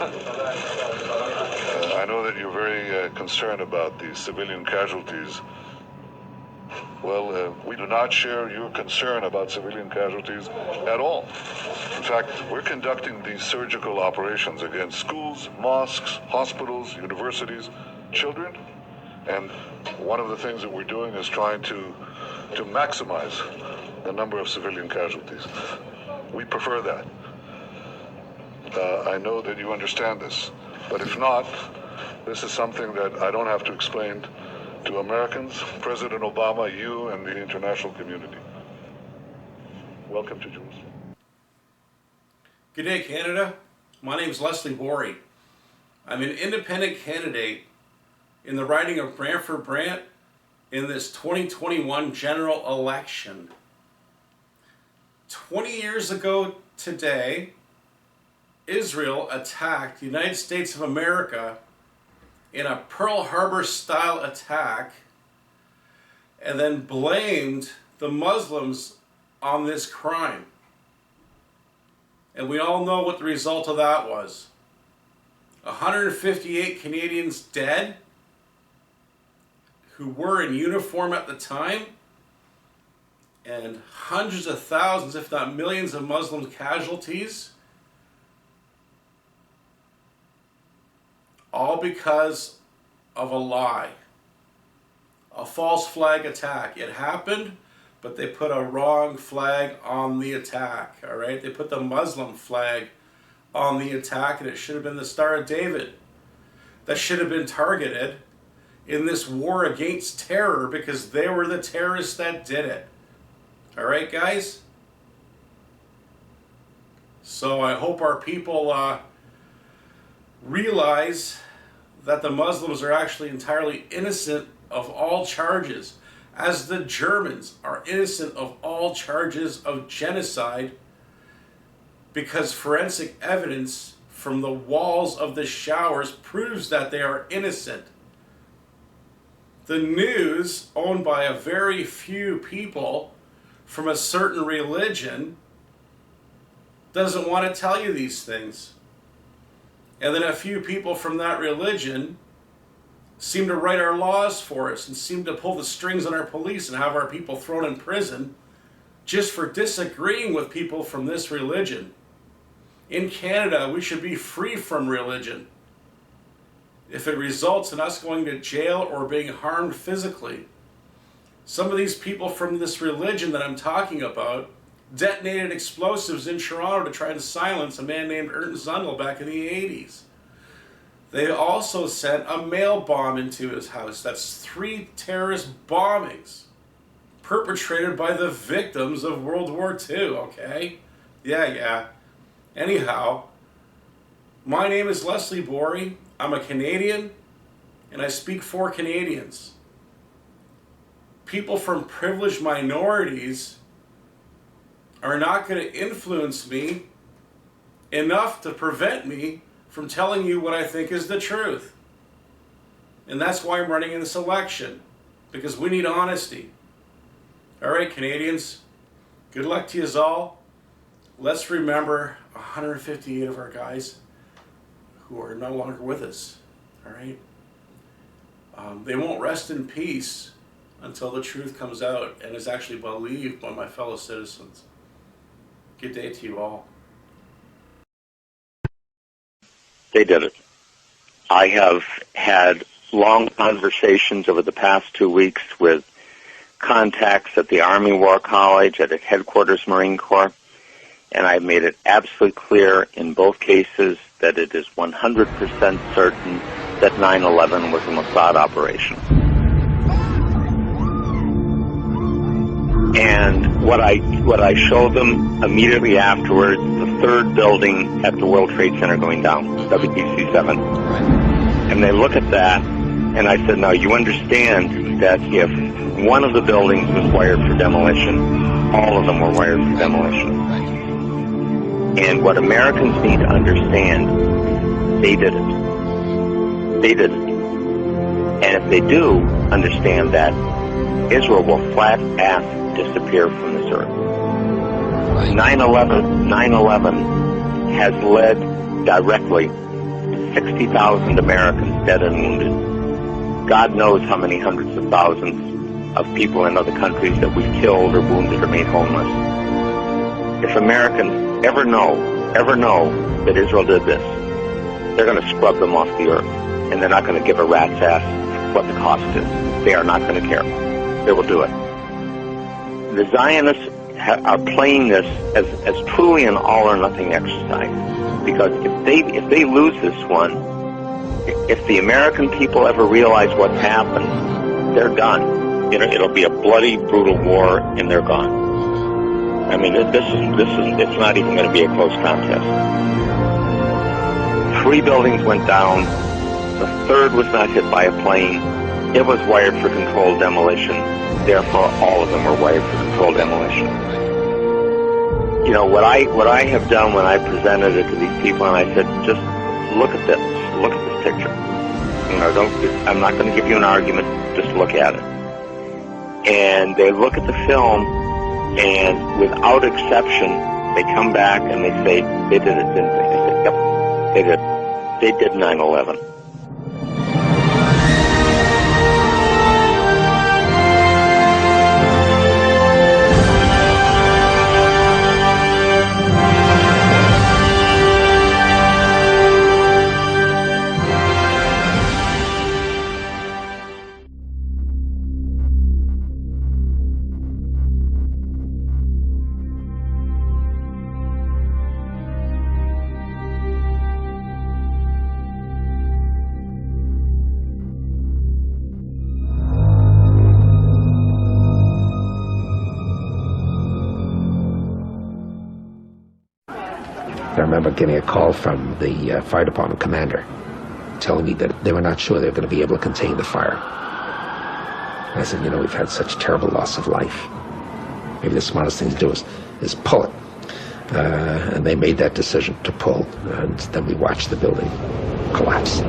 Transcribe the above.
I know that you're very concerned about the civilian casualties. Well, we do not share your concern about civilian casualties at all. In fact, we're conducting these surgical operations against schools, mosques, hospitals, universities, children, and one of the things that we're doing is trying to maximize the number of civilian casualties. We prefer that. I know that you understand this, but if not, this is something that I don't have to explain to Americans, President Obama, you, and the international community. Welcome to Jerusalem. Good day, Canada. My name is Leslie Borey. I'm an independent candidate in the riding of Brantford-Brant in this 2021 general election. 20 years ago today, Israel attacked the United States of America in a Pearl Harbor-style attack and then blamed the Muslims on this crime. And we all know what the result of that was. 158 Canadians dead who were in uniform at the time, and hundreds of thousands, if not millions, of Muslim casualties, all because of a lie, a false flag attack. It happened, but they put a wrong flag on the attack, all right? They put the Muslim flag on the attack, and it should have been the Star of David that should have been targeted in this war against terror, because they were the terrorists that did it. All right, guys? So I hope our people realize that the Muslims are actually entirely innocent of all charges, as the Germans are innocent of all charges of genocide, because forensic evidence from the walls of the showers proves that they are innocent. The news, owned by a very few people from a certain religion, doesn't want to tell you these things. And then a few people from that religion seem to write our laws for us and seem to pull the strings on our police and have our people thrown in prison just for disagreeing with people from this religion. In Canada, we should be free from religion. If it results in us going to jail or being harmed physically. Some of these people from this religion that I'm talking about detonated explosives in Toronto to try to silence a man named Ernst Zundel back in the 80s. They also sent a mail bomb into his house. That's 3 terrorist bombings perpetrated by the victims of World War II, okay? Yeah. Anyhow, my name is Leslie Borey. I'm a Canadian, and I speak for Canadians. People from privileged minorities are not going to influence me enough to prevent me from telling you what I think is the truth. And that's why I'm running in this election, because we need honesty. All right, Canadians, good luck to you all. Let's remember 158 of our guys who are no longer with us, all right? They won't rest in peace until the truth comes out and is actually believed by my fellow citizens. Good day to you all. They did it. I have had long conversations over the past 2 weeks with contacts at the Army War College, at its headquarters Marine Corps, and I've made it absolutely clear in both cases that it is 100% certain that 9/11 was a Mossad operation. And what I showed them immediately afterwards, the 3rd building at the World Trade Center going down, WTC-7. And they look at that, and I said, now you understand that if one of the buildings was wired for demolition, all of them were wired for demolition. And what Americans need to understand, they did it. They did it. And if they do understand that, Israel will flat-ass disappear from this earth. 9/11 has led directly 60,000 Americans dead and wounded. God knows how many hundreds of thousands of people in other countries that we've killed or wounded or made homeless. If Americans ever know that Israel did this, they're going to scrub them off the earth, and they're not going to give a rat's ass what the cost is. They are not going to care. They will do it. The Zionists are playing this as truly an all-or-nothing exercise, because if they lose this one, if the American people ever realize what's happened, they're done. It'll be a bloody, brutal war, and they're gone. I mean, it's not even going to be a close contest. 3 buildings went down. The 3rd was not hit by a plane. It was wired for controlled demolition. Therefore, all of them were wired for controlled demolition. What I have done when I presented it to these people, and I said, just look at this. Look at this picture. I'm not going to give you an argument. Just look at it. And they look at the film, and without exception, they come back and they say, they did it, didn't they? I said, yep, they did. They did 9/11. I remember getting a call from the fire department commander telling me that they were not sure they were going to be able to contain the fire. And I said, we've had such terrible loss of life. Maybe the smartest thing to do is pull it. And they made that decision to pull, and then we watched the building collapse.